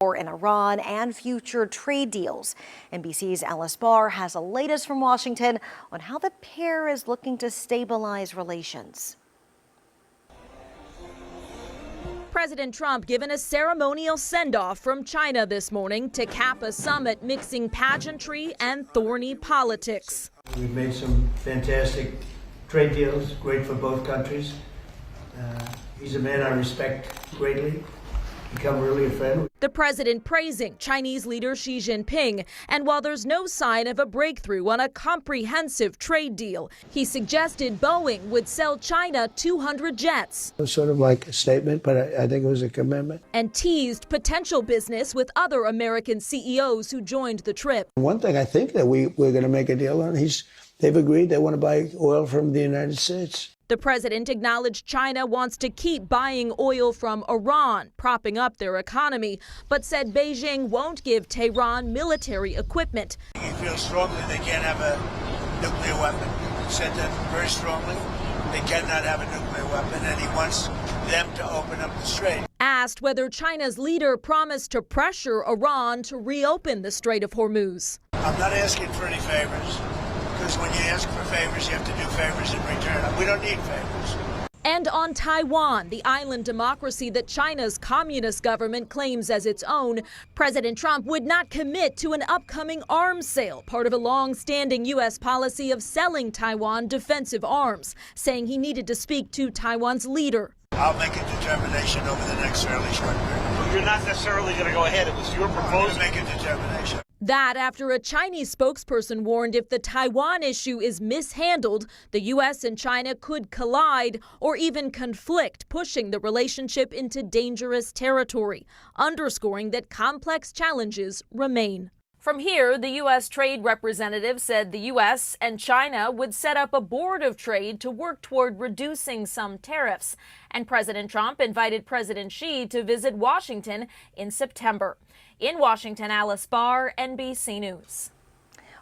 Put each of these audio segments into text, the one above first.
war in Iran and future trade deals. NBC's Alice Barr has the latest from Washington on how the pair is looking to stabilize relations. President Trump given a ceremonial send-off from China this morning to cap a summit mixing pageantry and thorny politics. We've made some fantastic trade deals, great for both countries. He's a man I respect greatly. Become really a friend. The president praising Chinese leader Xi Jinping, and while there's no sign of a breakthrough on a comprehensive trade deal, he suggested Boeing would sell China 200 jets. It was sort of like a statement, but I think it was a commitment. And teased potential business with other American CEOs who joined the trip. One thing I think that we're going to make a deal on, they've agreed they want to buy oil from the United States. The president acknowledged China wants to keep buying oil from Iran, propping up their economy, but said Beijing won't give Tehran military equipment. He feels strongly they can't have a nuclear weapon. He said that very strongly. They cannot have a nuclear weapon, and he wants them to open up the strait. Asked whether China's leader promised to pressure Iran to reopen the Strait of Hormuz. I'm not asking for any favors. Because when you ask for favors, you have to do favors in return. We don't need favors. And on Taiwan, the island democracy that China's communist government claims as its own, President Trump would not commit to an upcoming arms sale, part of a long-standing U.S. policy of selling Taiwan defensive arms, saying he needed to speak to Taiwan's leader. I'll make a determination over the next fairly short period. So you're not necessarily going to go ahead. It was your proposal. Make a determination. That after a Chinese spokesperson warned if the Taiwan issue is mishandled, the U.S. and China could collide or even conflict, pushing the relationship into dangerous territory, underscoring that complex challenges remain. From here, the U.S. trade representative said the U.S. and China would set up a board of trade to work toward reducing some tariffs. And President Trump invited President Xi to visit Washington in September. In Washington, Alice Barr, NBC News.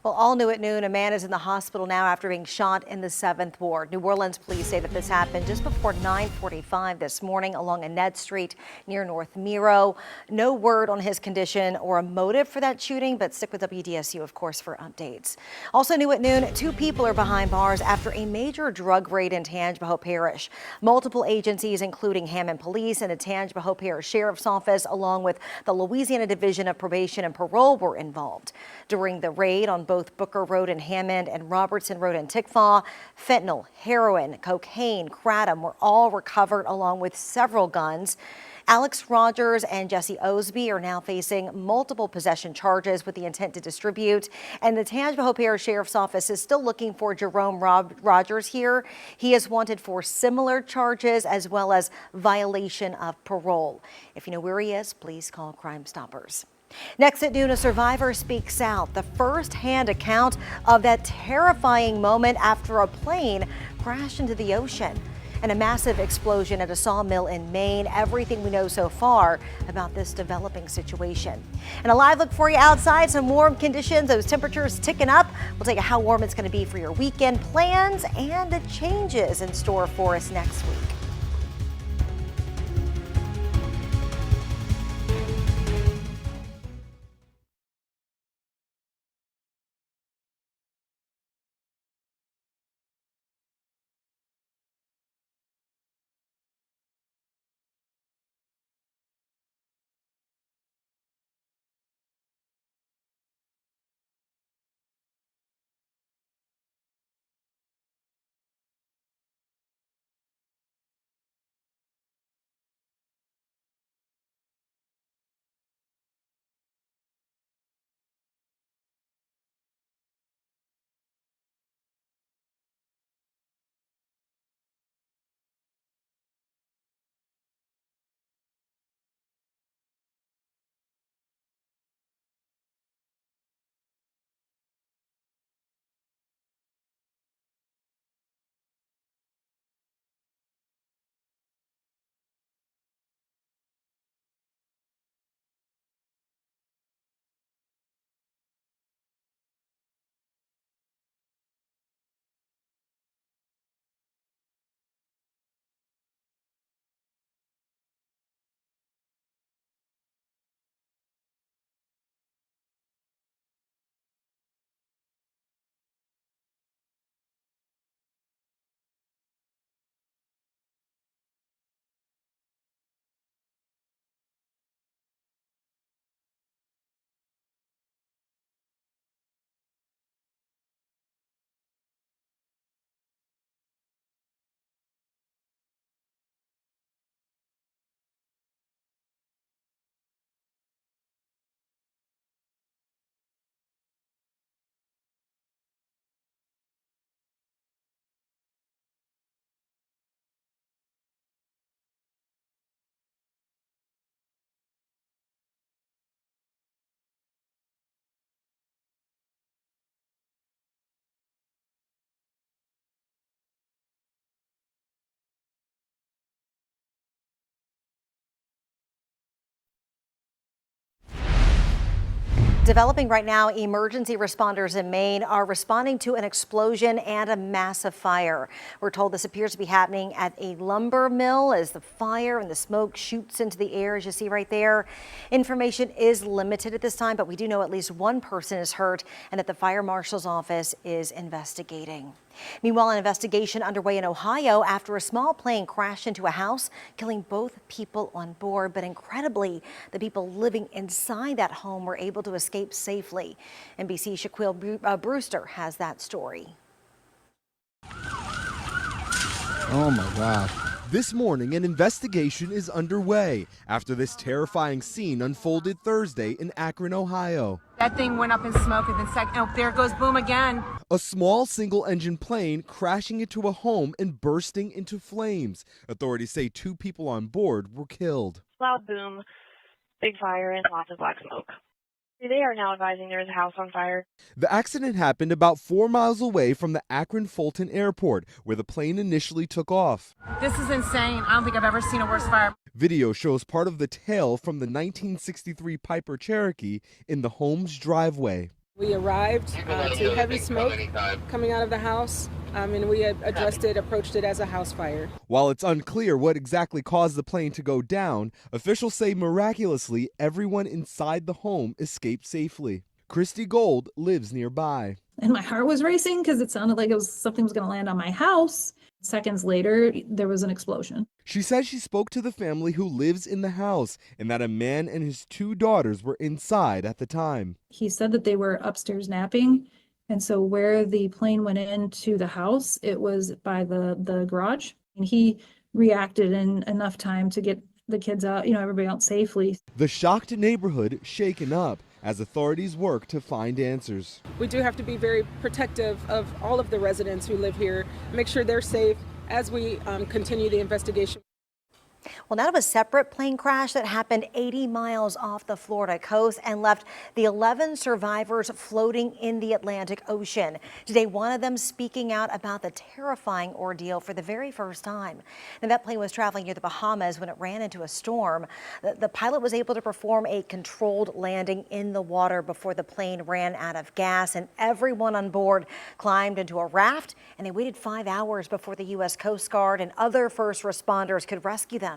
Well, all new at noon, a man is in the hospital now after being shot in the 7th Ward. New Orleans police say that this happened just before 9:45 this morning along Annette Street near North Miro. No word on his condition or a motive for that shooting, but stick with WDSU, of course, for updates. Also new at noon, 2 people are behind bars after a major drug raid in Tangipahoa Parish. Multiple agencies, including Hammond Police and the Tangipahoa Parish Sheriff's Office, along with the Louisiana Division of Probation and Parole, were involved. During the raid on both Booker Road in Hammond and Robertson Road in Tickfaw, fentanyl, heroin, cocaine, kratom were all recovered along with several guns. Alex Rogers and Jesse Osby are now facing multiple possession charges with the intent to distribute. And the Tangipahoa Parish Sheriff's Office is still looking for Jerome Rogers here. He is wanted for similar charges as well as violation of parole. If you know where he is, please call Crime Stoppers. Next at noon, a survivor speaks out. The first-hand account of that terrifying moment after a plane crashed into the ocean. And a massive explosion at a sawmill in Maine. Everything we know so far about this developing situation. And a live look for you outside. Some warm conditions, those temperatures ticking up. We'll take a how warm it's going to be for your weekend plans and the changes in store for us next week. Developing right now, emergency responders in Maine are responding to an explosion and a massive fire. We're told this appears to be happening at a lumber mill as the fire and the smoke shoots into the air, as you see right there. Information is limited at this time, but we do know at least one person is hurt and that the fire marshal's office is investigating. Meanwhile, an investigation underway in Ohio after a small plane crashed into a house, killing both people on board. But incredibly, the people living inside that home were able to escape safely. NBC's Shaquille Brewster has that story. Oh my gosh. This morning, an investigation is underway after this terrifying scene unfolded Thursday in Akron, Ohio. That thing went up in smoke and then oh, there it goes, boom again. A small single-engine plane crashing into a home and bursting into flames. Authorities say 2 people on board were killed. Loud boom, big fire, and lots of black smoke. They are now advising there is a house on fire. The accident happened about 4 miles away from the Akron-Fulton Airport, where the plane initially took off. This is insane. I don't think I've ever seen a worse fire. Video shows part of the tail from the 1963 Piper Cherokee in the home's driveway. We arrived to heavy smoke coming out of the house, and we addressed it, approached it as a house fire. While it's unclear what exactly caused the plane to go down, officials say miraculously everyone inside the home escaped safely. Christy Gold lives nearby. And my heart was racing because it sounded like something was going to land on my house. Seconds later, there was an explosion. She says she spoke to the family who lives in the house and that a man and his 2 daughters were inside at the time. He said that they were upstairs napping. And so where the plane went into the house, it was by the garage. And he reacted in enough time to get the kids out, everybody out safely. The shocked neighborhood shaken up as authorities work to find answers. We do have to be very protective of all of the residents who live here, make sure they're safe as we continue the investigation. Well, now to a separate plane crash that happened 80 miles off the Florida coast and left the 11 survivors floating in the Atlantic Ocean. Today, one of them speaking out about the terrifying ordeal for the very first time. And that plane was traveling near the Bahamas when it ran into a storm. The pilot was able to perform a controlled landing in the water before the plane ran out of gas, and everyone on board climbed into a raft, and they waited 5 hours before the U.S. Coast Guard and other first responders could rescue them.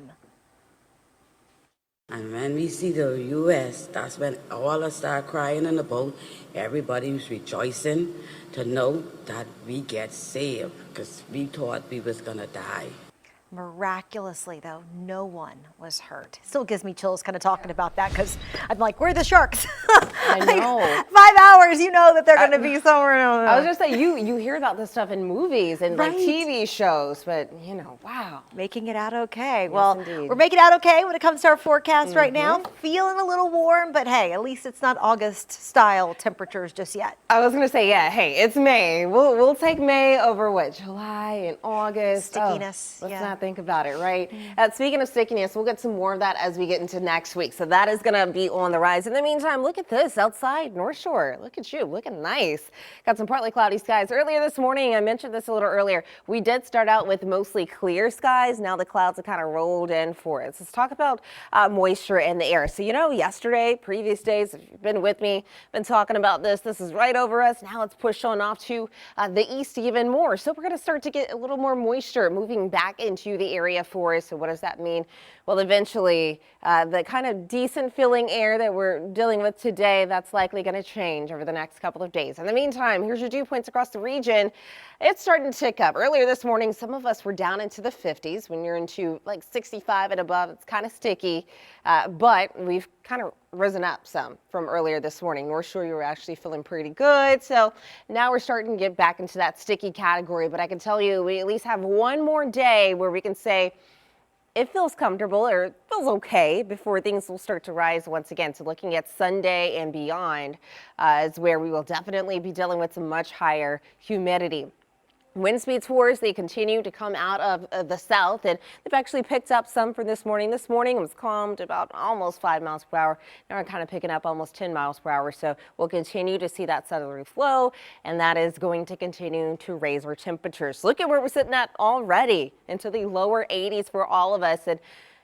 And when we see the U.S., that's when all of us start crying in the boat. Everybody was rejoicing to know that we get saved because we thought we was going to die. Miraculously, though, no one was hurt. Still gives me chills kind of talking about that because I'm like, where are the sharks? I know. 5 hours, you know that they're going to be somewhere. I was just saying, you hear about this stuff in movies and like Right. TV shows, but wow. Making it out okay. Yes, Well, indeed. we're making it out okay when it comes to our forecast right now. Feeling a little warm, but hey, at least it's not August style temperatures just yet. I was gonna say, yeah, hey, it's May. We'll take May over what, July and August. Stickiness, Let's yeah. not think about it, right? Speaking of stickiness, we'll get some more of that as we get into next week. So that is gonna be on the rise. In the meantime, look at this outside North Shore. Look at you, looking nice. Got some partly cloudy skies. Earlier this morning, I mentioned this a little earlier, we did start out with mostly clear skies. Now the clouds have kind of rolled in for us. Let's talk about moisture in the air. So, yesterday, previous days, if you've been with me, been talking about this. This is right over us. Now it's pushed on off to the east even more. So we're going to start to get a little more moisture moving back into the area for us. So what does that mean? Well, eventually, the kind of decent feeling air that we're dealing with today, that's likely going to change over the next couple of days. In the meantime, here's your dew points across the region. It's starting to tick up. Earlier this morning, some of us were down into the 50s. When you're into like 65 and above, it's kind of sticky, but we've kind of risen up some from earlier this morning. North Shore, you were actually feeling pretty good. So now we're starting to get back into that sticky category, but I can tell you, we at least have one more day where we can say, it feels comfortable or it feels okay before things will start to rise once again. So looking at Sunday and beyond is where we will definitely be dealing with some much higher humidity. Wind speeds for us, they continue to come out of the south, and they've actually picked up some for this morning. This morning it was calmed about almost 5 miles per hour. Now we're kind of picking up almost 10 miles per hour. So we'll continue to see that southerly flow, and that is going to continue to raise our temperatures. Look at where we're sitting at already, into the lower 80s for all of us. And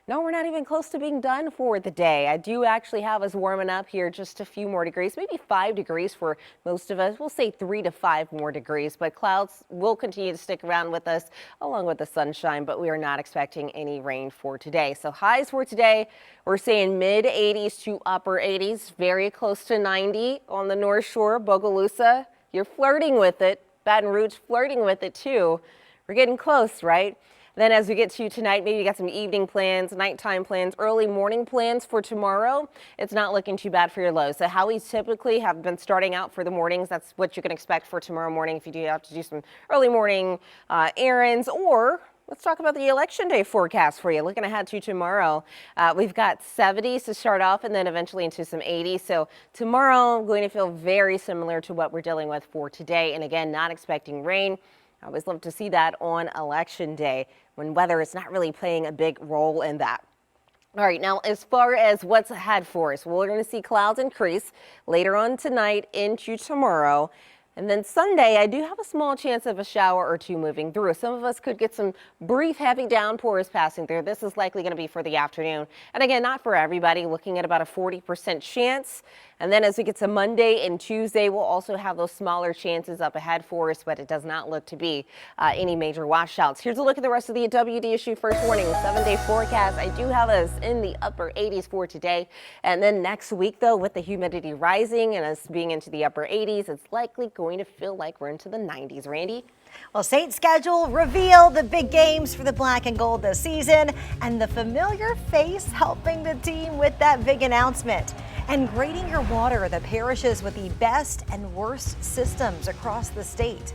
No, we're not even close to being done for the day. I do actually have us warming up here just a few more degrees, maybe 5 degrees for most of us. We'll say 3 to 5 more degrees, but clouds will continue to stick around with us along with the sunshine, but we are not expecting any rain for today. So highs for today, we're saying mid 80s to upper 80s, very close to 90 on the North Shore. Bogalusa, you're flirting with it. Baton Rouge flirting with it too. We're getting close, right? Then as we get to tonight, maybe you got some evening plans, nighttime plans, early morning plans for tomorrow. It's not looking too bad for your lows. So how we typically have been starting out for the mornings, that's what you can expect for tomorrow morning if you do have to do some early morning errands. Or let's talk about the election day forecast for you. Looking ahead to tomorrow, we've got 70s to start off and then eventually into some 80s. So tomorrow going to feel very similar to what we're dealing with for today. And again, not expecting rain. I always love to see that on election day when weather is not really playing a big role in that. All right, now as far as what's ahead for us, we're going to see clouds increase later on tonight into tomorrow. And then Sunday, I do have a small chance of a shower or two moving through. Some of us could get some brief heavy downpours passing through. This is likely going to be for the afternoon. And again, not for everybody, looking at about a 40% chance. And then as we get to Monday and Tuesday, we'll also have those smaller chances up ahead for us, but it does not look to be any major washouts. Here's a look at the rest of the WDSU first warning 7-day forecast. I do have us in the upper 80s for today. And then next week, though, with the humidity rising and us being into the upper 80s, it's likely going to feel like we're into the 90s. Randy? Well, Saints schedule reveal the big games for the black and gold this season and the familiar face helping the team with that big announcement. And grading your water, the parishes with the best and worst systems across the state.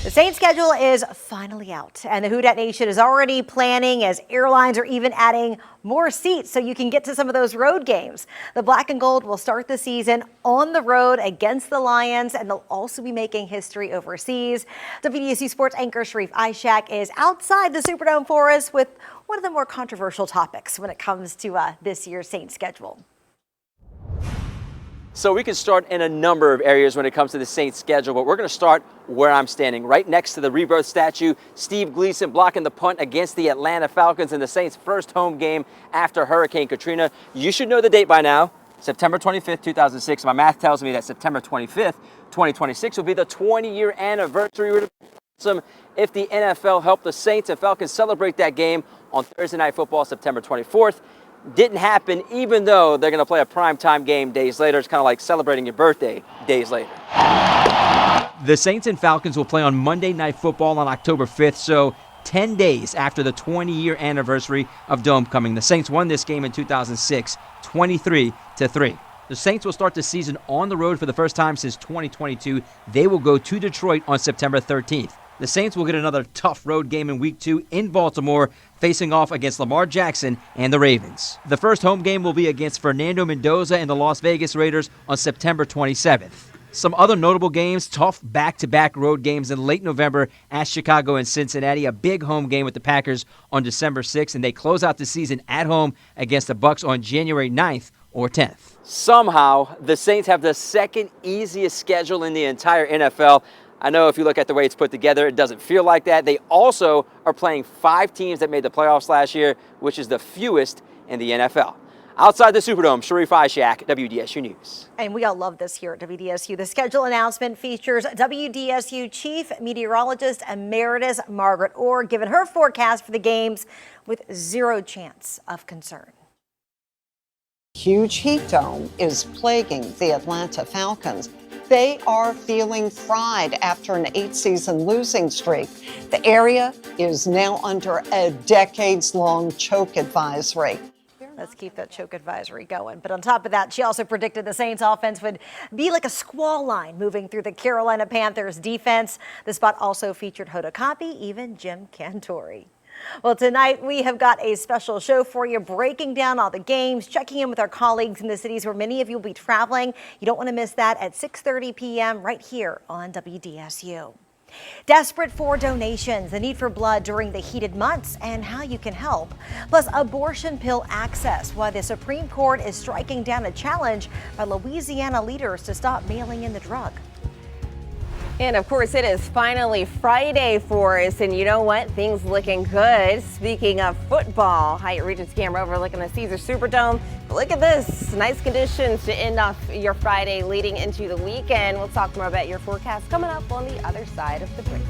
The Saints schedule is finally out, and the Who Dat Nation is already planning as airlines are even adding more seats so you can get to some of those road games. The Black and Gold will start the season on the road against the Lions, and they'll also be making history overseas. WDSU sports anchor Sharif Ishak is outside the Superdome for us with one of the more controversial topics when it comes to this year's Saints schedule. So we can start in a number of areas when it comes to the Saints schedule, but we're going to start where I'm standing, right next to the Rebirth statue. Steve Gleason blocking the punt against the Atlanta Falcons in the Saints' first home game after Hurricane Katrina. You should know the date by now, September 25th, 2006. My math tells me that September 25th, 2026 will be the 20-year anniversary. It would be awesome if the NFL helped the Saints and Falcons celebrate that game on Thursday Night Football, September 24th. Didn't happen, even though they're going to play a primetime game days later. It's kind of like celebrating your birthday days later. The Saints and Falcons will play on Monday Night Football on October 5th, so 10 days after the 20-year anniversary of Dome coming. The Saints won this game in 2006, 23-3. The Saints will start the season on the road for the first time since 2022. They will go to Detroit on September 13th. The Saints will get another tough road game in Week 2 in Baltimore, facing off against Lamar Jackson and the Ravens. The first home game will be against Fernando Mendoza and the Las Vegas Raiders on September 27th. Some other notable games, tough back-to-back road games in late November at Chicago and Cincinnati, a big home game with the Packers on December 6th, and they close out the season at home against the Bucs on January 9th or 10th. Somehow, the Saints have the second easiest schedule in the entire NFL. I know if you look at the way it's put together, it doesn't feel like that. They also are playing 5 teams that made the playoffs last year, which is the fewest in the NFL. Outside the Superdome, Sharif Ishaq, WDSU News. And we all love this here at WDSU. The schedule announcement features WDSU Chief Meteorologist Emeritus Margaret Orr giving her forecast for the games with zero chance of concern. Huge heat dome is plaguing the Atlanta Falcons. They are feeling fried after an 8-season losing streak. The area is now under a decades-long choke advisory. Let's keep that choke advisory going. But on top of that, she also predicted the Saints offense would be like a squall line moving through the Carolina Panthers defense. The spot also featured Hoda Kotb, even Jim Cantore. Well, tonight we have got a special show for you, breaking down all the games, checking in with our colleagues in the cities where many of you will be traveling. You don't want to miss that at 6:30 p.m. right here on WDSU. Desperate for donations, the need for blood during the heated months, and how you can help. Plus, abortion pill access, why the Supreme Court is striking down a challenge by Louisiana leaders to stop mailing in the drug. And of course, it is finally Friday for us, and you know what? Things looking good. Speaking of football, Hyatt Regency camera overlooking the Caesars Superdome. But look at this, nice conditions to end off your Friday leading into the weekend. We'll talk more about your forecast coming up on the other side of the break.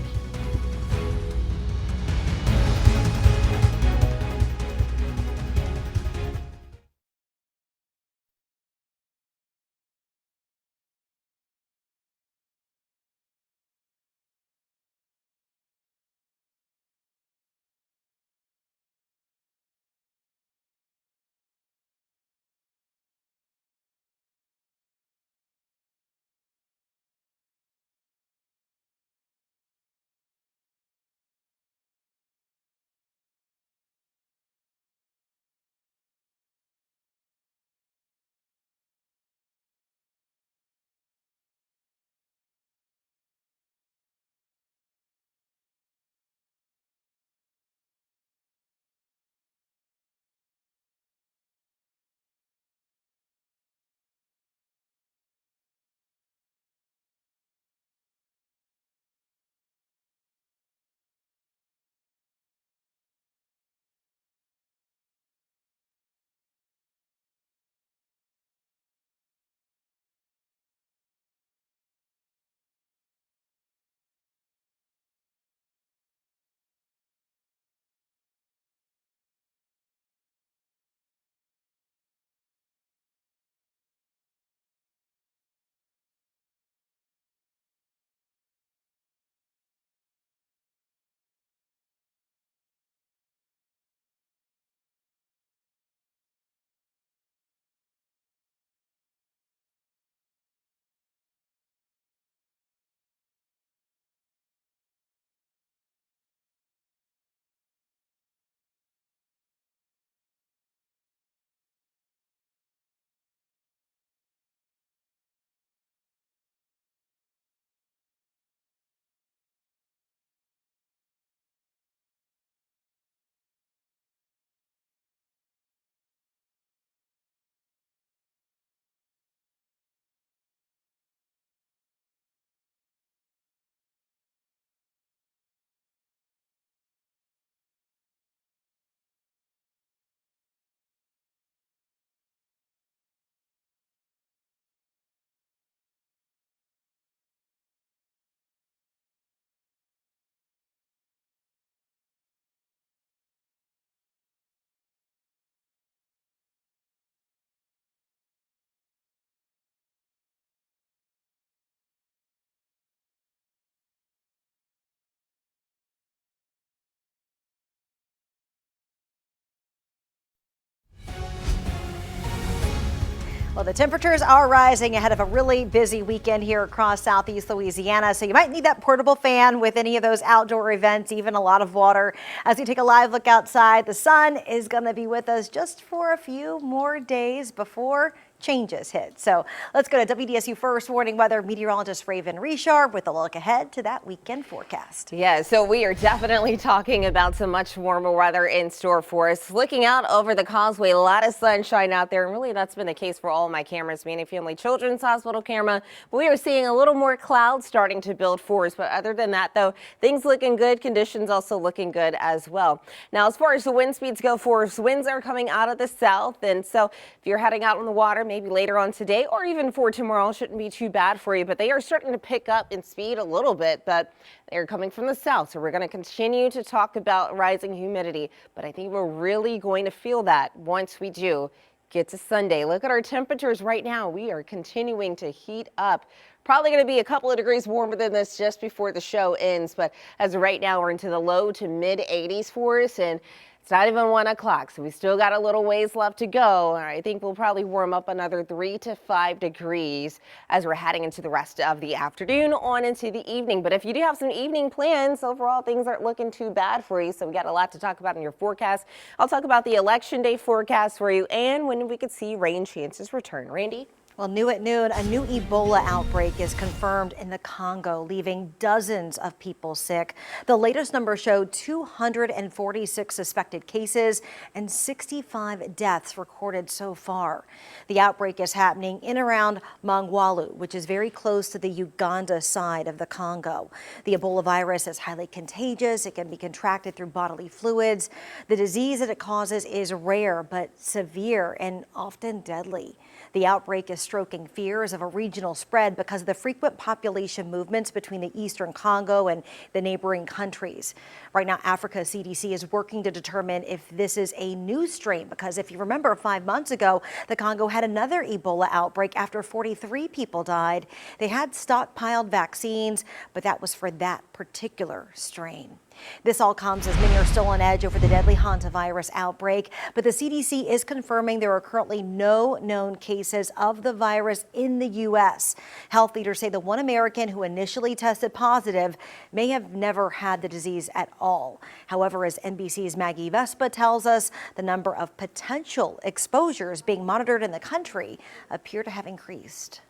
Well, the temperatures are rising ahead of a really busy weekend here across southeast Louisiana, so you might need that portable fan with any of those outdoor events, even a lot of water. As we take a live look outside, the sun is going to be with us just for a few more days before changes hit. So let's go to WDSU First Warning Weather meteorologist Raven Richard with a look ahead to that weekend forecast. Yeah, so we are definitely talking about some much warmer weather in store for us. Looking out over the causeway, a lot of sunshine out there, and really that's been the case for all my cameras, Manny Family Children's Hospital camera. But we are seeing a little more clouds starting to build for us. But other than that, though, things looking good, conditions also looking good as well. Now, as far as the wind speeds go for us, winds are coming out of the south, and so if you're heading out on the water, maybe later on today or even for tomorrow, shouldn't be too bad for you, but they are starting to pick up in speed a little bit, but they're coming from the south. So we're going to continue to talk about rising humidity, but I think we're really going to feel that once we do get to Sunday. Look at our temperatures right now. We are continuing to heat up. Probably going to be a couple of degrees warmer than this just before the show ends, but as of right now, we're into the low to mid 80s for us, and it's not even 1 o'clock, so we still got a little ways left to go. I think we'll probably warm up another 3 to 5 degrees as we're heading into the rest of the afternoon on into the evening. But if you do have some evening plans, overall things aren't looking too bad for you. So we got a lot to talk about in your forecast. I'll talk about the election day forecast for you and when we could see rain chances return. Randy? Well, new at noon, a new Ebola outbreak is confirmed in the Congo, leaving dozens of people sick. The latest number showed 246 suspected cases and 65 deaths recorded so far. The outbreak is happening in around Mongwalu, which is very close to the Uganda side of the Congo. The Ebola virus is highly contagious. It can be contracted through bodily fluids. The disease that it causes is rare but severe and often deadly. The outbreak is stroking fears of a regional spread because of the frequent population movements between the eastern Congo and the neighboring countries. Right now, Africa CDC is working to determine if this is a new strain, because if you remember 5 months ago, the Congo had another Ebola outbreak after 43 people died. They had stockpiled vaccines, but that was for that particular strain. This all comes as many are still on edge over the deadly hantavirus outbreak, but the CDC is confirming there are currently no known cases of the virus in the U.S. Health leaders say the one American who initially tested positive may have never had the disease at all. However, as NBC's Maggie Vespa tells us, the number of potential exposures being monitored in the country appear to have increased.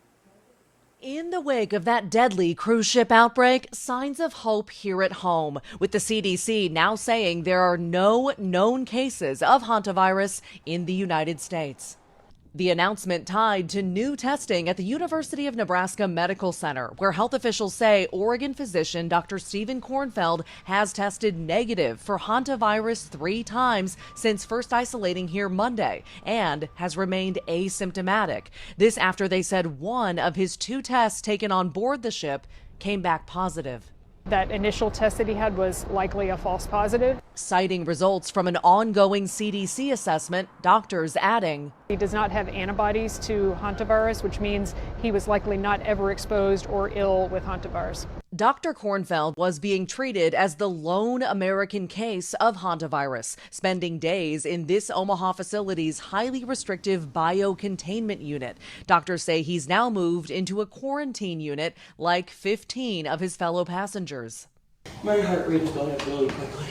In the wake of that deadly cruise ship outbreak, signs of hope here at home, with the CDC now saying there are no known cases of hantavirus in the United States. The announcement tied to new testing at the University of Nebraska Medical Center, where health officials say Oregon physician Dr. Stephen Kornfeld has tested negative for hantavirus 3 times since first isolating here Monday and has remained asymptomatic. This after they said one of his 2 tests taken on board the ship came back positive. That initial test that he had was likely a false positive. Citing results from an ongoing CDC assessment, doctors adding, he does not have antibodies to hantavirus, which means he was likely not ever exposed or ill with hantavirus. Dr. Kornfeld was being treated as the lone American case of hantavirus, spending days in this Omaha facility's highly restrictive biocontainment unit. Doctors say he's now moved into a quarantine unit like 15 of his fellow passengers. My heart rate is going up really quickly.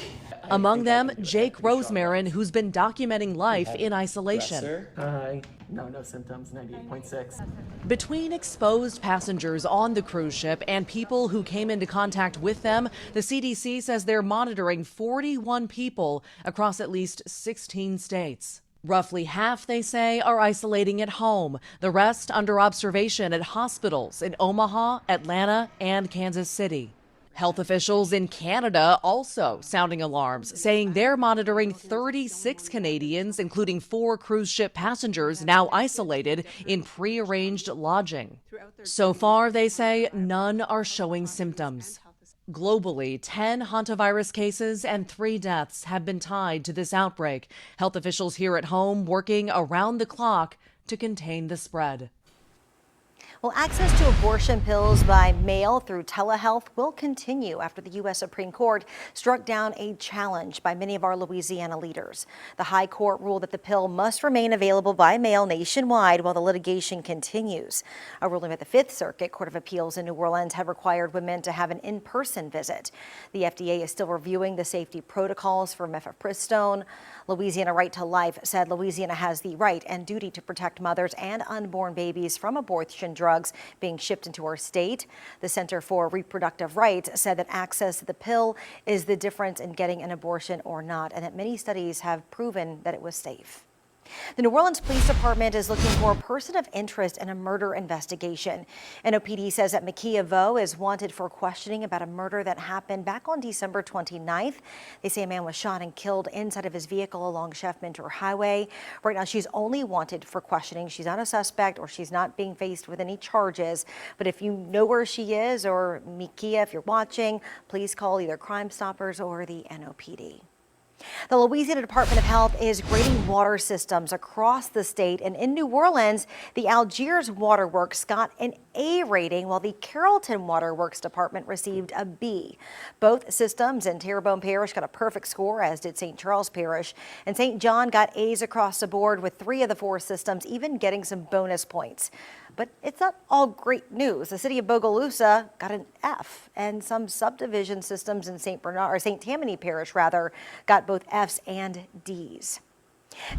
Among them, Jake Rosemarin, who's been documenting life in isolation. Hi. No symptoms, 98.6. Between exposed passengers on the cruise ship and people who came into contact with them, the CDC says they're monitoring 41 people across at least 16 states. Roughly half, they say, are isolating at home, the rest under observation at hospitals in Omaha, Atlanta, and Kansas City. Health officials in Canada also sounding alarms, saying they're monitoring 36 Canadians, including 4 cruise ship passengers now isolated in prearranged lodging. So far, they say, none are showing symptoms. Globally, 10 hantavirus cases and 3 deaths have been tied to this outbreak. Health officials here at home working around the clock to contain the spread. Well, access to abortion pills by mail through telehealth will continue after the U.S. Supreme Court struck down a challenge by many of our Louisiana leaders. The High Court ruled that the pill must remain available by mail nationwide while the litigation continues. A ruling by the Fifth Circuit Court of Appeals in New Orleans had required women to have an in-person visit. The FDA is still reviewing the safety protocols for mifepristone. Louisiana Right to Life said Louisiana has the right and duty to protect mothers and unborn babies from abortion drugs being shipped into our state. The Center for Reproductive Rights said that access to the pill is the difference in getting an abortion or not, and that many studies have proven that it was safe. The New Orleans Police Department is looking for a person of interest in a murder investigation. NOPD says that Makia Vo is wanted for questioning about a murder that happened back on December 29th. They say a man was shot and killed inside of his vehicle along Chef Minter Highway. Right now, she's only wanted for questioning. She's not a suspect or she's not being faced with any charges. But if you know where she is, or Makia, if you're watching, please call either Crime Stoppers or the NOPD. The Louisiana Department of Health is grading water systems across the state, and in New Orleans, the Algiers Waterworks got an A rating, while the Carrollton Waterworks Department received a B. Both systems in Terrebonne Parish got a perfect score, as did St. Charles Parish, and St. John got A's across the board, with 3 of the 4 systems even getting some bonus points. But it's not all great news. The city of Bogalusa got an F, and some subdivision systems in St. Tammany Parish got both F's and D's.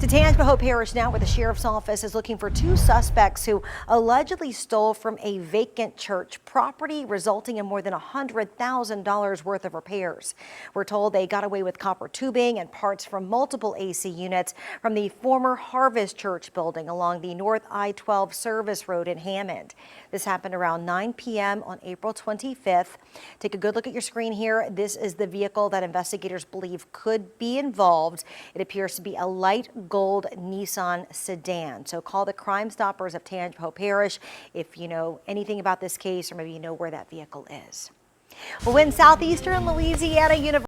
To Tangipahoa Parish now, where the sheriff's office is looking for 2 suspects who allegedly stole from a vacant church property, resulting in more than $100,000 worth of repairs. We're told they got away with copper tubing and parts from multiple AC units from the former Harvest Church building along the North I-12 service road in Hammond. This happened around 9 p.m. on April 25th. Take a good look at your screen here. This is the vehicle that investigators believe could be involved. It appears to be a light gold Nissan sedan. So call the Crime Stoppers of Tangipahoa Parish if you know anything about this case, or maybe you know where that vehicle is. Well, in southeastern Louisiana, University